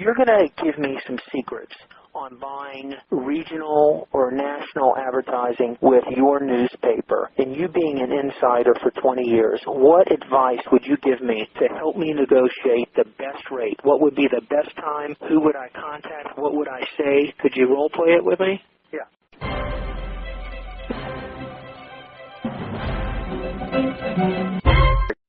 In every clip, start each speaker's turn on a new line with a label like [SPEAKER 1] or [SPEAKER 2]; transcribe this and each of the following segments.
[SPEAKER 1] you're going to give me some secrets on buying regional or national advertising with your newspaper, and you being an insider for 20 years, what advice would you give me to help me negotiate the best rate? What would be the best time? Who would I contact? What would I say? Could you role play it with me?
[SPEAKER 2] Yeah.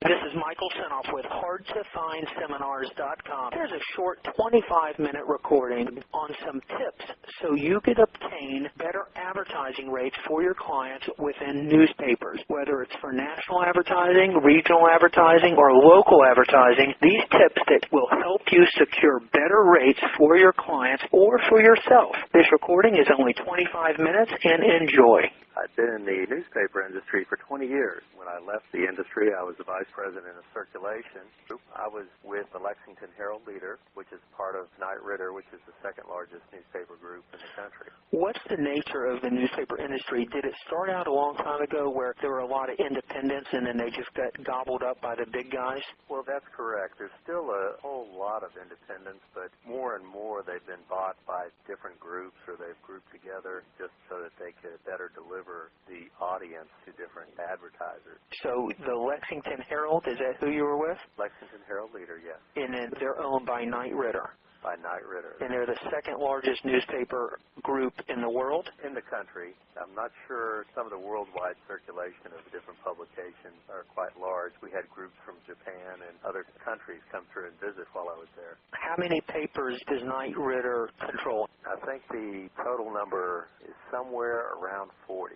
[SPEAKER 1] This is Michael Senoff with HardToFindSeminars.com. There's a short 25-minute recording on some tips so you could obtain better advertising rates for your clients within newspapers. Whether it's for national advertising, regional advertising, or local advertising, these tips that will help you secure better rates for your clients or for yourself. This recording is only 25 minutes, and enjoy.
[SPEAKER 2] I've been in the newspaper industry for 20 years. When I left the industry, I was the vice president of circulation. I was with the Lexington Herald-Leader, which is part of Knight Ridder, which is the second largest newspaper group in the country.
[SPEAKER 1] What's the nature of the newspaper industry? Did it start out a long time ago where there were a lot of independents and then they just got gobbled up by the big guys?
[SPEAKER 2] Well, that's correct. There's still a whole lot of independents, but more and more they've been bought by different groups, or they've grouped together just so that they could better deliver the audience to different advertisers.
[SPEAKER 1] So the Lexington Herald, is that who you were with?
[SPEAKER 2] Lexington Herald-Leader, yes.
[SPEAKER 1] And then they're owned by Knight Ridder.
[SPEAKER 2] By Knight Ridder.
[SPEAKER 1] And they're the second largest newspaper group in the world?
[SPEAKER 2] In the country. I'm not sure. Some of the worldwide circulation of the different publications are quite large. We had groups from Japan and other countries come through and visit while I was there.
[SPEAKER 1] How many papers does Knight Ridder control?
[SPEAKER 2] I think the total number is somewhere around 40.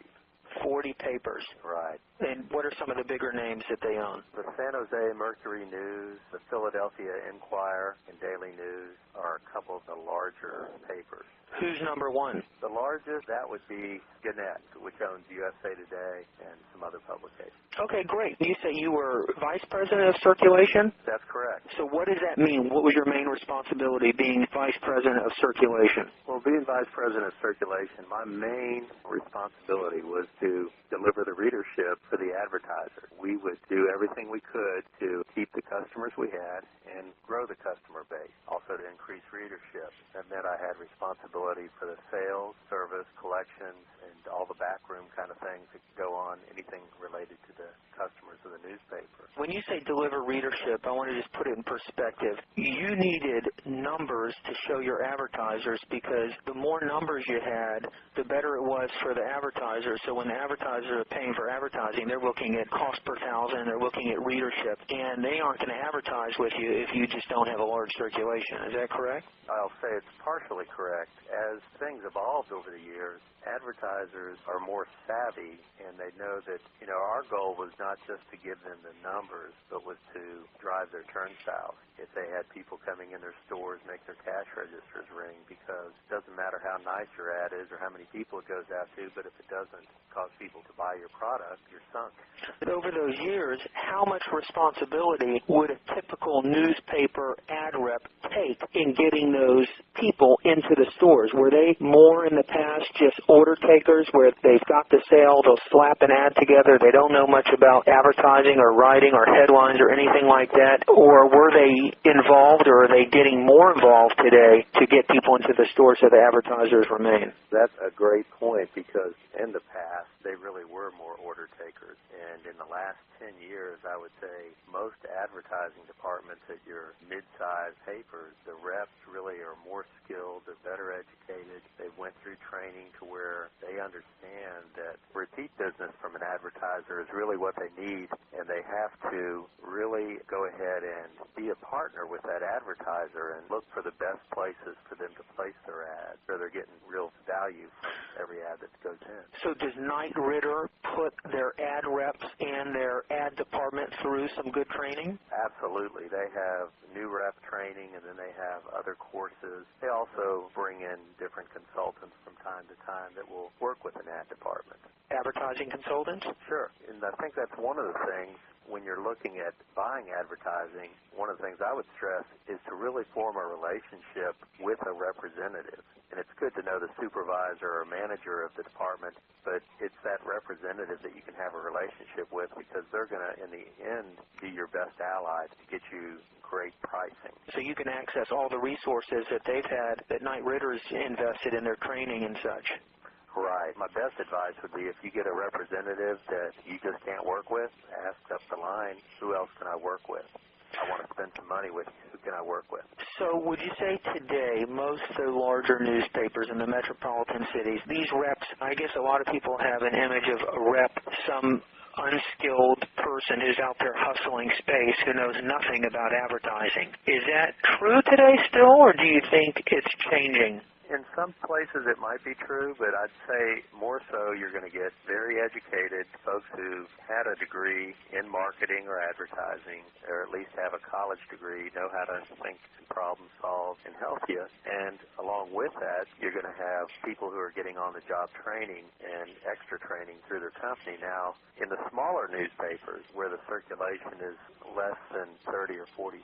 [SPEAKER 1] 40 papers.
[SPEAKER 2] Right.
[SPEAKER 1] And what are some of the bigger names that they own?
[SPEAKER 2] The San Jose Mercury News, the Philadelphia Inquirer, and Daily News are a couple of the larger papers.
[SPEAKER 1] Who's number one?
[SPEAKER 2] The largest, that would be Gannett, which owns USA Today and some other publications.
[SPEAKER 1] Okay, great. You say you were vice president of circulation?
[SPEAKER 2] That's correct.
[SPEAKER 1] So what does that mean? What was your main responsibility being vice president of circulation?
[SPEAKER 2] Well, being vice president of circulation, my main responsibility was to deliver the readership for the advertiser. We would do everything we could to keep the customers we had and grow the customer base, also to increase readership. That meant I had responsibility for the sales, service, collections, and all the backroom kind of things that could go on, anything related to the customers of the newspaper.
[SPEAKER 1] When you say deliver readership, I want to just put it in perspective. You needed numbers to show your advertisers, because the more numbers you had, the better it was for the advertisers. So when the advertisers are paying for advertising, they're looking at cost per thousand, they're looking at readership, and they aren't going to advertise with you if you just don't have a large circulation. Is that correct?
[SPEAKER 2] I'll say it's partially correct. As things evolved over the years, advertisers are more savvy, and they know that, our goal was not just to give them the numbers, but was to drive their turnstiles. If they had people coming in their stores, make their cash registers ring, because it doesn't matter how nice your ad is or how many people it goes out to, but if it doesn't cause people to buy your product, you're sunk.
[SPEAKER 1] But over those years, how much responsibility would a typical newspaper ad rep take in getting those people into the stores? Were they more in the past just order takers, where they've got the sale, they'll slap an ad together, they don't know much about advertising or writing or headlines or anything like that? Or were they involved, or are they getting more involved today to get people into the store so the advertisers remain?
[SPEAKER 2] That's a great point, because in the past, they really were more order takers. And in the last 10 years, I would say most advertising departments at your mid-sized papers, the reps really are more skilled, they're better educated, they went through training to where they understand that repeat business from an advertiser is really what they need, and they have to really go ahead and be a partner with that advertiser and look for the best places for them to place their ads, so they're getting real value from every ad that goes in.
[SPEAKER 1] So does Knight Ridder put their ad reps and their ad department through some good training?
[SPEAKER 2] Absolutely. They have new rep training, and then they have other courses. They also bring in different consultants from time to time that will work with an ad department.
[SPEAKER 1] Advertising consultants?
[SPEAKER 2] Sure. And I think that's one of the things when you're looking at buying advertising, one of the things I would stress is to really form a relationship with a representative. And it's good to know the supervisor or manager of the department, but it's that representative that you can have a relationship with, because they're going to, in the end, be your best ally to get you great pricing.
[SPEAKER 1] So you can access all the resources that they've had, that Knight Ritter's invested in their training and such.
[SPEAKER 2] Right. My best advice would be, if you get a representative that you just can't work with, ask up the line, who else can I work with? I want to spend some money with you. Who can I work with?
[SPEAKER 1] So would you say today most of the larger newspapers in the metropolitan cities, these reps, I guess a lot of people have an image of a rep, some unskilled person who's out there hustling space who knows nothing about advertising. Is that true today still, or do you think it's changing?
[SPEAKER 2] In some places it might be true, but I'd say more so you're going to get very educated folks who had a degree in marketing or advertising, or at least have a college degree, know how to think and problem solve and help you. And along with that, you're going to have people who are getting on-the-job training and extra training through their company. Now, in the smaller newspapers where the circulation is less than 30 or 40,000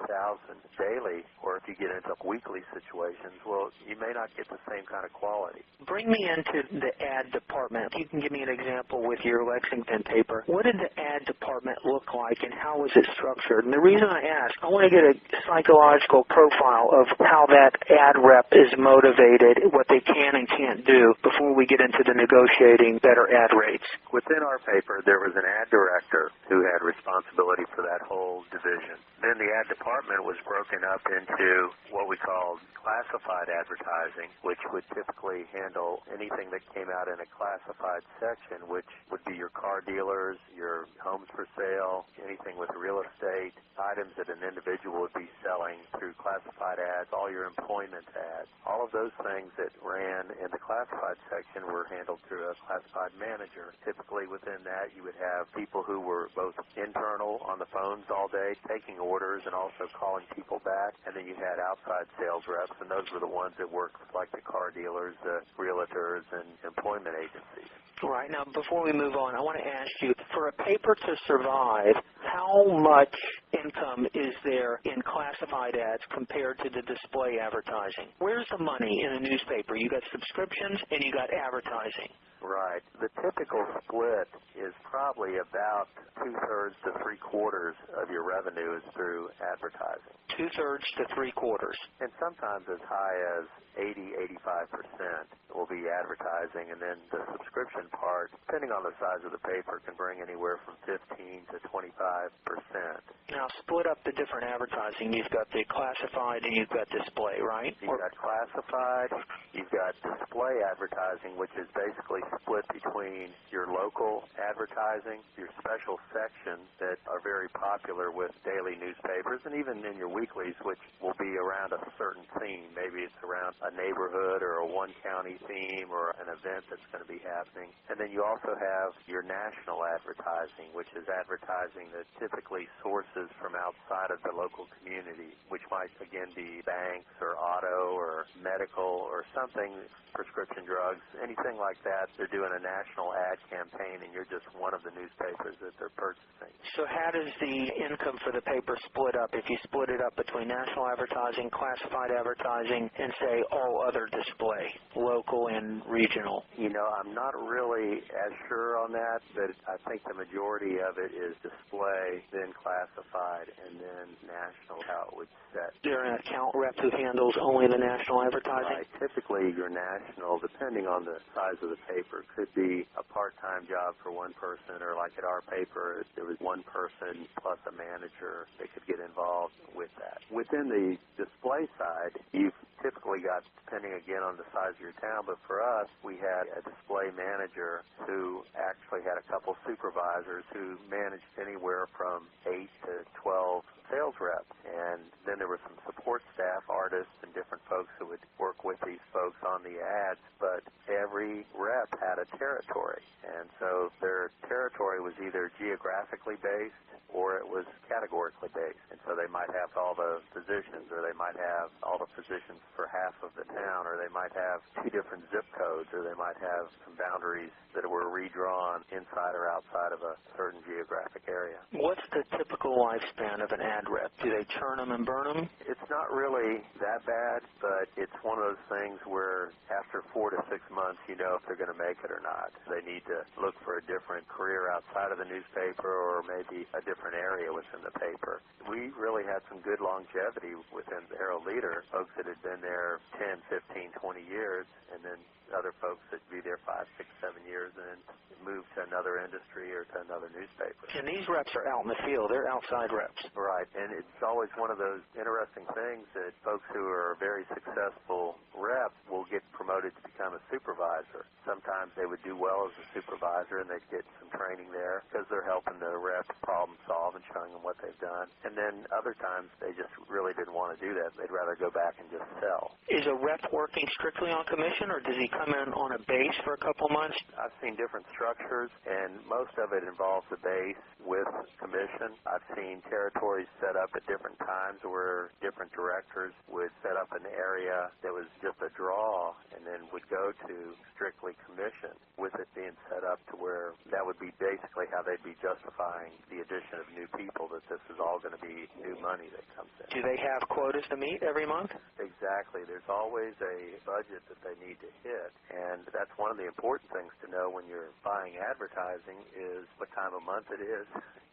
[SPEAKER 2] daily, or if you get into weekly situations, well, you may not get the same kind of quality.
[SPEAKER 1] Bring me into the ad department. You can give me an example with your Lexington paper. What did the ad department look like, and how was it structured? And the reason I ask, I want to get a psychological profile of how that ad rep is motivated, what they can and can't do before we get into the negotiating better ad rates.
[SPEAKER 2] Within our paper, there was an ad director who had responsibility for that whole division. Then the ad department was broken up into what we called classified advertising, which would typically handle anything that came out in a classified section, which would be your car dealers, your homes for sale, anything with real estate, items that an individual would be selling through classified ads, all your employment ads. All of those things that ran in the classified section were handled through a classified manager. Typically within that, you would have people who were both internal on the phones all day, taking orders and also calling people back, and then you had outside sales reps, and those were the ones that worked with, like, the car dealers, the realtors, and employment agencies.
[SPEAKER 1] Right. Now, before we move on, I want to ask you, for a paper to survive, how much income is there in classified ads compared to the display advertising? Where's the money in a newspaper? You got subscriptions and you got advertising.
[SPEAKER 2] Right. The typical split is probably about 2/3 to 3/4 of your revenue is through advertising.
[SPEAKER 1] 2/3 to 3/4.
[SPEAKER 2] And sometimes as high as 80–85% will be advertising, and then the subscription part, depending on the size of the paper, can bring anywhere from 15 to 25%.
[SPEAKER 1] Now, split up the different advertising. You've got the classified and you've got display, right?
[SPEAKER 2] You've got classified, you've got display advertising, which is basically split between your local advertising, your special sections that are very popular with daily newspapers, and even in your weeklies, which will be around a certain theme. Maybe it's around a neighborhood or a one-county theme or an event that's going to be happening. And then you also have your national advertising, which is advertising that typically sources from outside of the local community, which might, again, be banks or auto or medical or something, prescription drugs, anything like that. They're doing a national ad campaign, and you're just one of the newspapers that they're purchasing.
[SPEAKER 1] So how does the income for the paper split up if you split it up between national advertising, classified advertising, and, say, all other display, local and regional?
[SPEAKER 2] You know, I'm not really as sure on that, but I think the majority of it is display, then classified, and then national, how it would set.
[SPEAKER 1] Is there an account rep who handles only the national advertising?
[SPEAKER 2] Right. Typically, your national, depending on the size of the paper, could be a part-time job for one person, or like at our paper, if there was one person plus a manager that could get involved with that. Within the display side, you've typically got, depending again on the size of your town, but for us, we had a display manager who actually had a couple supervisors who managed anywhere from 8 to 12 sales reps. And then there were some support staff, artists, and different folks who would work with these folks on the ads, but every rep had a territory. And so their territory was either geographically based or it was categorically based. And so they might have all the physicians, or they might have all the physicians for half of the town, or they might have 2 different zip codes, or they might have some boundaries that were redrawn inside or outside of a certain geographic area.
[SPEAKER 1] What's the typical lifespan of an ad rep? Do they churn them and burn them?
[SPEAKER 2] It's not really that bad, but it's one of those things where after 4 to 6 months, you know if they're going to make it or not. They need to look for a different career outside of the newspaper, or maybe a different area within the paper. We really had some good longevity within the Herald Leader, folks that had been there 10, 15, 20 years, and then other folks that would be there 5, 6, 7 years and then move to another industry or to another newspaper.
[SPEAKER 1] And these reps are out in the field. They're outside reps.
[SPEAKER 2] Right, and it's always one of those interesting things that folks who are very successful reps will get promoted to become a supervisor. Sometimes they would do well as a supervisor and they'd get some training there because they're helping the rep problem solve and showing them what they've done. And then other times they just really didn't want to do that. They'd rather go back and just sell.
[SPEAKER 1] Is a rep working strictly on commission, or does he come in on a base for a couple months?
[SPEAKER 2] I've seen different structures, and most of it involves the base with commission. I've seen territories set up at different times where different directors would set up an area that was just a draw and then would go to strictly commission, with it being set up to where that would be basically how they'd be justifying the addition of new people, that this is all going to be new money that comes in.
[SPEAKER 1] Do they have quotas to meet every month?
[SPEAKER 2] Exactly. There's always a budget that they need to hit, and that's one of the important things to know when you're buying advertising is what time of month it is.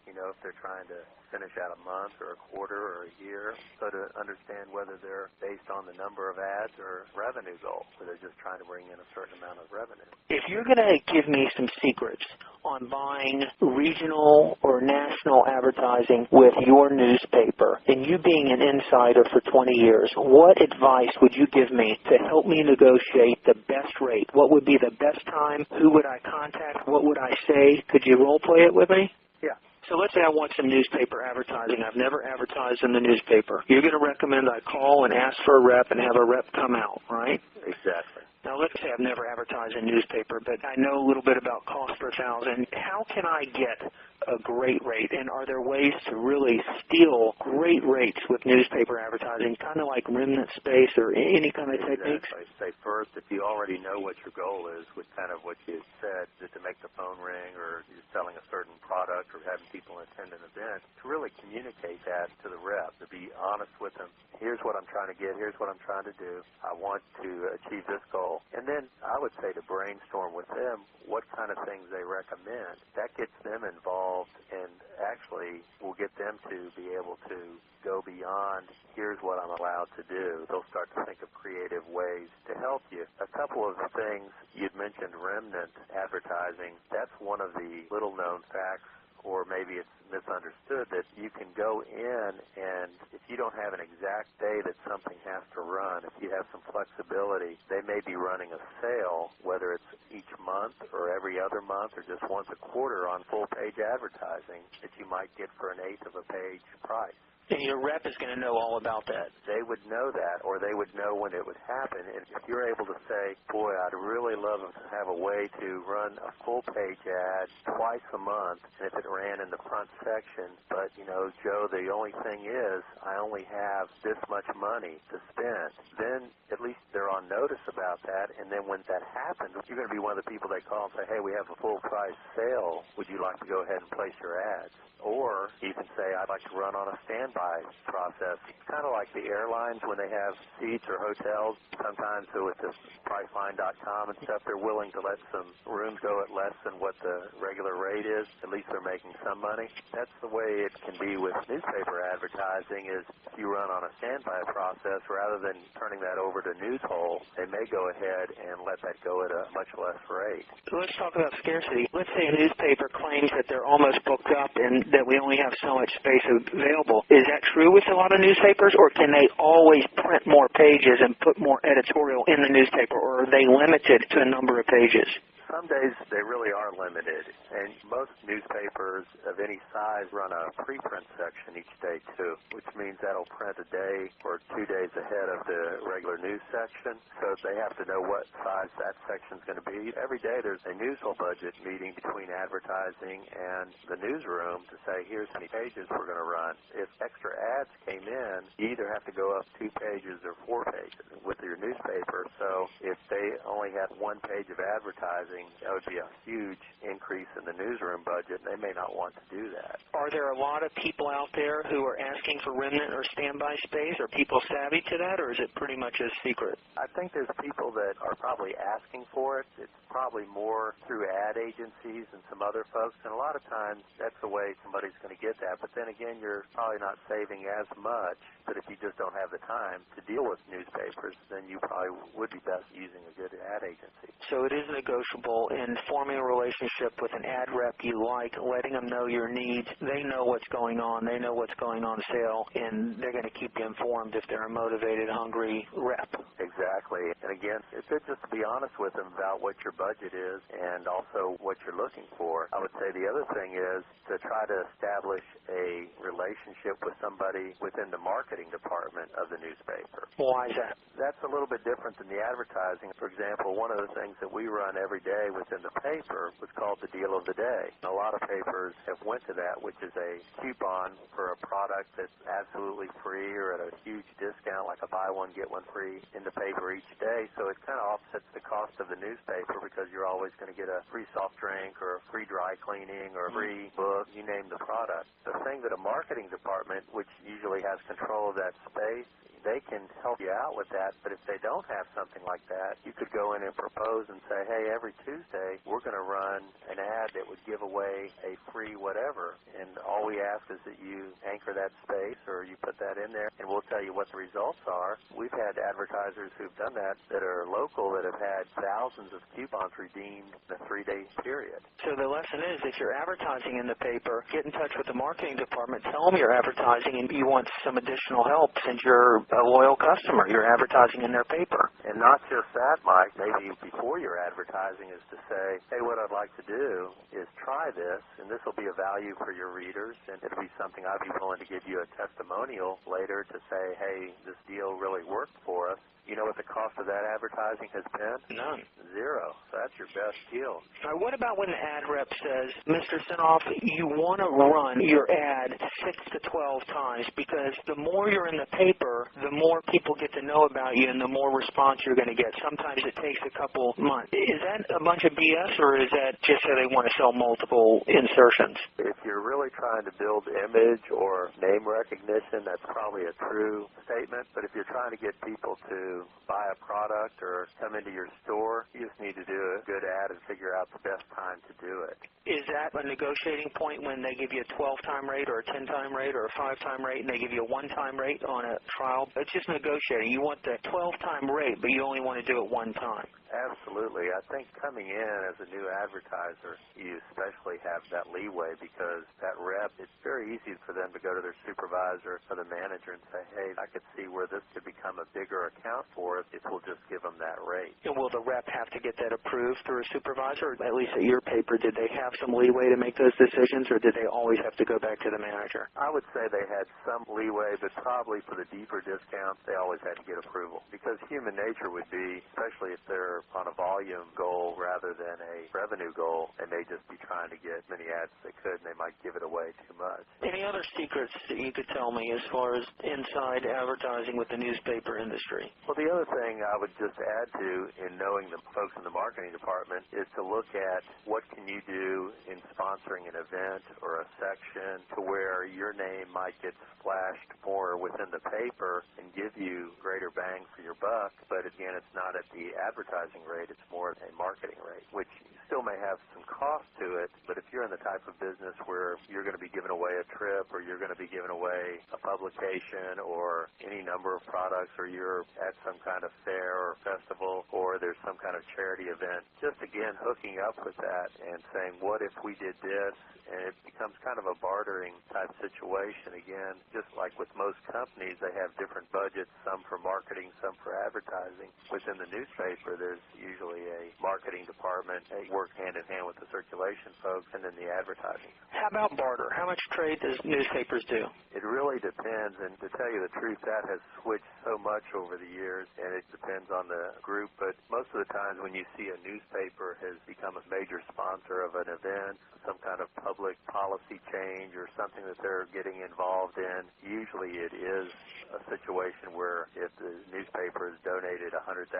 [SPEAKER 2] You know, if they're trying to finish out a month or a quarter or a year, so to understand whether they're based on the number of ads or revenue goal, so they're just trying to bring in a certain amount of revenue.
[SPEAKER 1] If you're going to give me some secrets on buying regional or national advertising with your newspaper, and you being an insider for 20 years, what advice would you give me to help me negotiate the best rate? What would be the best time? Who would I contact? What would I say? Could you role play it with me?
[SPEAKER 2] Yeah.
[SPEAKER 1] So let's say I want some newspaper advertising. I've never advertised in the newspaper. You're going to recommend I call and ask for a rep and have a rep come out, right?
[SPEAKER 2] Exactly.
[SPEAKER 1] Now, let's say I've never advertised in newspaper, but I know a little bit about cost per thousand. How can I get a great rate, and are there ways to really steal great rates with newspaper advertising, kind of like remnant space or any kind of techniques?
[SPEAKER 2] Exactly. Say first, if you already know what your goal is with kind of what you said, just to make the phone ring or you're selling a certain product or having people attend an event, to really communicate that to the rep, to be honest with them. Here's what I'm trying to get. Here's what I'm trying to do. I want to achieve this goal. And then I would say to brainstorm with them what kind of things they recommend. That gets them involved and actually will get them to be able to go beyond, here's what I'm allowed to do. They'll start to think of creative ways to help you. A couple of things, you'd mentioned remnant advertising. That's one of the little-known facts, or maybe it's misunderstood, that you can go in and if you don't have an exact day that something has to run, if you have some flexibility, they may be running a sale, whether it's each month or every other month or just once a quarter on full-page advertising that you might get for an eighth of a page price.
[SPEAKER 1] And your rep is going to know all about that.
[SPEAKER 2] They would know that, or they would know when it would happen. And if you're able to say, boy, I'd really love to have a way to run a full-page ad twice a month, and if it ran in the front section, but, you know, Joe, the only thing is I only have this much money to spend, then at least they're on notice about that. And then when that happens, you're going to be one of the people they call and say, hey, we have a full-price sale. Would you like to go ahead and place your ads? Or you can say, I'd like to run on a standby process. It's kind of like the airlines when they have seats or hotels. Sometimes with this Priceline.com and stuff, they're willing to let some rooms go at less than what the regular rate is. At least they're making some money. That's the way it can be with newspaper advertising is if you run on a standby process, rather than turning that over to Newshole, they may go ahead and let that go at a much less rate.
[SPEAKER 1] Let's talk about scarcity. Let's say a newspaper claims that they're almost booked up and that we only have so much space available. Is that true with a lot of newspapers, or can they always print more pages and put more editorial in the newspaper, or are they limited to a number of pages?
[SPEAKER 2] Some days they really are limited, and most newspapers of any size run a preprint section each day too, which means that'll print a day or 2 days ahead of the regular news section, so they have to know what size that section's going to be. Every day there's a newsroom budget meeting between advertising and the newsroom to say, here's how many pages we're going to run. If extra ads came in, you either have to go up 2 pages or 4 pages with your newspaper, so if they only had 1 page of advertising, that would be a huge increase in the newsroom budget. They may not want to do that.
[SPEAKER 1] Are there a lot of people out there who are asking for remnant or standby space? Are people savvy to that, or is it pretty much a secret?
[SPEAKER 2] I think there's people that are probably asking for it. It's probably more through ad agencies and some other folks, and a lot of times that's the way somebody's going to get that. But then again, you're probably not saving as much, but if you just don't have the time to deal with newspapers, then you probably would be best using a good ad agency.
[SPEAKER 1] So it is negotiable in forming a relationship with an ad rep you like, letting them know your needs. They know what's going on. They know what's going on sale, and they're going to keep you informed if they're a motivated, hungry rep.
[SPEAKER 2] Exactly. And again, it's good just to be honest with them about what your budget is and also what you're looking for. I would say the other thing is to try to establish a relationship with somebody within the marketing department of the newspaper.
[SPEAKER 1] Why is that?
[SPEAKER 2] That's a little bit different than the advertising. For example, one of the things that we run every day within the paper was called the Deal of the Day. A lot of papers have went to that, which is a coupon for a product that's absolutely free or at a huge discount, like a buy one, get one free in the paper each day. So it kind of offsets the cost of the newspaper because you're always going to get a free soft drink or a free dry cleaning or a free book, you name the product. The thing that a marketing department, which usually has control of that space, they can help you out with that, but if they don't have something like that, you could go in and propose and say, hey, every Tuesday we're going to run an ad that would give away a free whatever, and all we ask is that you anchor that space or you put that in there, and we'll tell you what the results are. We've had advertisers who've done that are local that have had thousands of coupons redeemed in a 3-day period.
[SPEAKER 1] So the lesson is, if you're advertising in the paper, get in touch with the marketing department, tell them you're advertising and you want some additional help since you're a loyal customer. You're advertising in their paper.
[SPEAKER 2] And not just that, Mike, maybe before your advertising is to say, hey, what I'd like to do is try this, and this will be a value for your readers, and it'll be something I'd be willing to give you a testimonial later to say, hey, this deal really worked for us. You know what the cost of that advertising has been?
[SPEAKER 1] None.
[SPEAKER 2] 0. So that's your best deal.
[SPEAKER 1] Now, what about when the ad rep says, Mr. Senoff, you want to run your ad 6 to 12 times because the more you're in the paper, the more people get to know about you and the more response you're going to get. Sometimes it takes a couple months. Is that a bunch of BS, or is that just so they want to sell multiple insertions?
[SPEAKER 2] If you're really trying to build image or name recognition, that's probably a true statement. But if you're trying to get people to buy a product or come into your store, you just need to do a good ad and figure out the best time to do it.
[SPEAKER 1] Is that a negotiating point when they give you a 12-time rate or a 10-time rate or a 5-time rate and they give you a 1-time rate on a trial? It's just negotiating. You want the 12-time rate, but you only want to do it 1 time.
[SPEAKER 2] Absolutely. I think coming in as a new advertiser, you especially have that leeway because that rep, it's very easy for them to go to their supervisor or the manager and say, hey, I could see where this could become a bigger account for us if we'll just give them that rate.
[SPEAKER 1] And will the rep have to get that approved through a supervisor? At least at your paper, did they have some leeway to make those decisions, or did they always have to go back to the manager?
[SPEAKER 2] I would say they had some leeway, but probably for the deeper discounts, they always had to get approval because human nature would be, especially if they're on a volume goal rather than a revenue goal, and they just be trying to get as many ads as they could, and they might give it away too much.
[SPEAKER 1] Any other secrets that you could tell me as far as inside advertising with the newspaper industry?
[SPEAKER 2] Well, the other thing I would just add to in knowing the folks in the marketing department is to look at what can you do in sponsoring an event or a section to where your name might get splashed more within the paper and give you greater bang for your buck, but again, it's not at the advertising rate, it's more a marketing rate, which still may have some cost to it, but if you're in the type of business where you're going to be giving away a trip or you're going to be giving away a publication or any number of products, or you're at some kind of fair or festival, or there's some kind of charity event, just again hooking up with that and saying, what if we did this? And it becomes kind of a bartering type situation. Again, just like with most companies, they have different budgets, some for marketing, some for advertising. Within the newspaper, there's usually a marketing department work hand in hand with the circulation folks and then the advertising.
[SPEAKER 1] How about barter? How much trade does newspapers do?
[SPEAKER 2] It really depends, and to tell you the truth, that has switched so much over the years, and it depends on the group, but most of the times when you see a newspaper has become a major sponsor of an event, some kind of public policy change or something that they're getting involved in, usually it is a situation where if the newspaper has donated $100,000,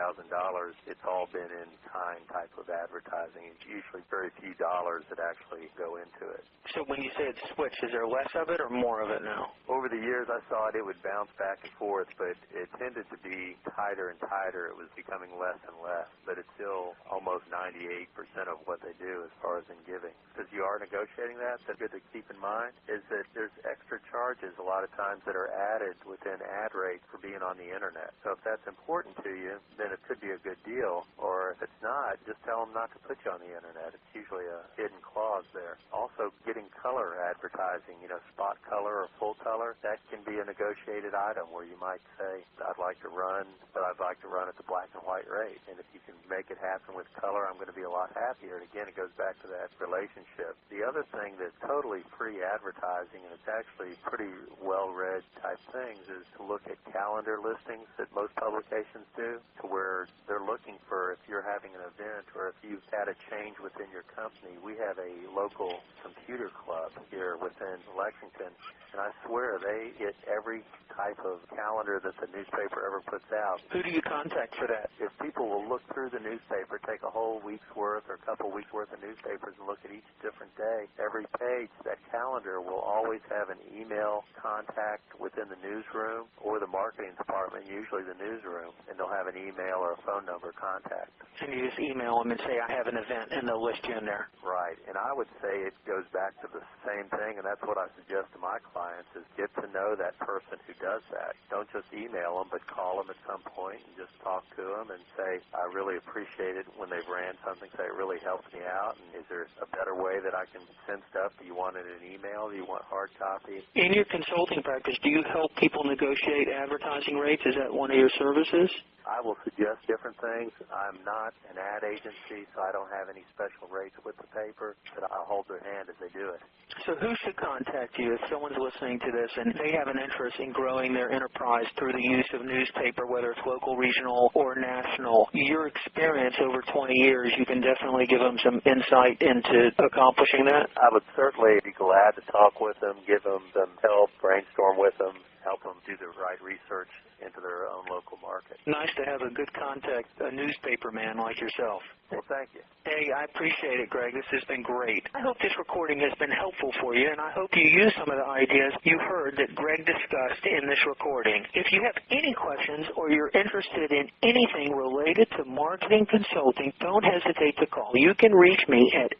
[SPEAKER 2] it's all been in kind type of advertising. It's usually very few dollars that actually go into it.
[SPEAKER 1] So when you say it's switched, is there less of it or more of it now?
[SPEAKER 2] Over the years, I saw it would bounce back and forth, but it tended to be tighter and tighter. It was becoming less and less, but it's still almost 98% of what they do as far as in giving. Because you are negotiating that, that's good to keep in mind, is that there's extra charges a lot of times that are added within ad rates for being on the Internet. So if that's important to you, then it could be a good deal, or if it's not, just tell them not to put you on the Internet. It's usually a hidden clause there. Also, getting color advertising, spot color or full color, that can be a negotiated item where you might say, I'd like to run, but I'd like to run at the black and white rate. And if you can make it happen with color, I'm going to be a lot happier. And again, it goes back to that relationship. The other thing that's totally free advertising, and it's actually pretty well-read type things, is to look at calendar listings that most publications do, to where they're looking for if you're having an event or if you've had a change within your company. We have a local computer club here within Lexington, and I swear they get every type of calendar that the newspaper ever puts out.
[SPEAKER 1] Who do you contact for that?
[SPEAKER 2] If people will look through the newspaper, take a whole week's worth or a couple weeks' worth of newspapers and look at each different day, every page, that calendar will always have an email contact within the newsroom or the marketing department, usually the newsroom, and they'll have an email or a phone number contact.
[SPEAKER 1] And you just email them and say, I have an event, and they'll list you in there.
[SPEAKER 2] Right, and I would say it goes back to the same thing, and that's what I suggest to my clients, is get to know that person who does that. Don't just email them, but call them at some point and just talk to them and say, I really appreciate it when they've ran something, say it really helps me out, and is there a better way that I can send stuff? Do you want it in email? Do you want hard copy?
[SPEAKER 1] In your consulting practice, do you help people negotiate advertising rates? Is that one of your services?
[SPEAKER 2] I will suggest different things. I'm not an ad agency, so I don't have any special rates with the paper, but I'll hold their hand as they do it.
[SPEAKER 1] So who should contact you if someone's listening to this and they have an interest in growing their enterprise through the use of newspaper, whether it's local, regional, or national? Your experience over 20 years, you can definitely give them some insight into accomplishing that?
[SPEAKER 2] I would certainly be glad to talk with them, give them some help, brainstorm with them, help them do the right research into their own local market.
[SPEAKER 1] Nice to have a good contact, a newspaper man like yourself.
[SPEAKER 2] Well, thank you.
[SPEAKER 1] Hey, I appreciate it, Greg. This has been great. I hope this recording has been helpful for you, and I hope you use some of the ideas you heard that Greg discussed in this recording. If you have any questions or you're interested in anything related to marketing consulting, don't hesitate to call. You can reach me at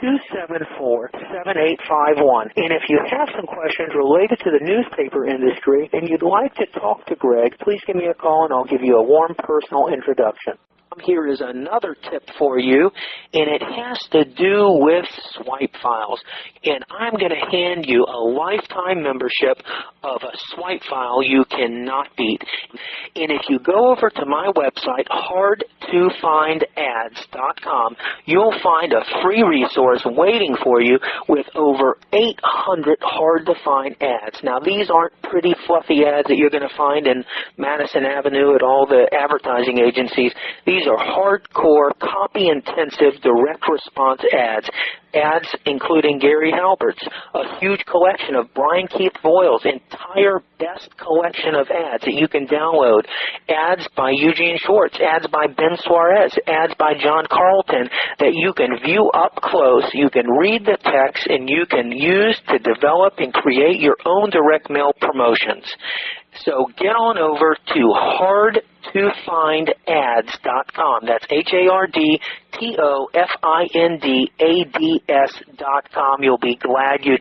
[SPEAKER 1] 858-274-7851. And if you have some questions related to the newspaper industry and you'd like to talk to Greg, please give me a call and I'll give you a warm personal introduction. Here is another tip for you, and it has to do with swipe files. And I'm going to hand you a lifetime membership of a swipe file you cannot beat. And if you go over to my website, hardtofindads.com, you'll find a free resource waiting for you with over 800 hard-to-find ads. Now, these aren't pretty fluffy ads that you're going to find in Madison Avenue at all the advertising agencies. These are hardcore, copy-intensive, direct response ads. Ads including Gary Halbert's, a huge collection of Brian Keith Boyle's entire best collection of ads that you can download. Ads by Eugene Schwartz, ads by Ben Suarez, ads by John Carlton that you can view up close, you can read the text, and you can use to develop and create your own direct mail promotions. So get on over to hardtofindads.com. That's hardtofindads.com. You'll be glad you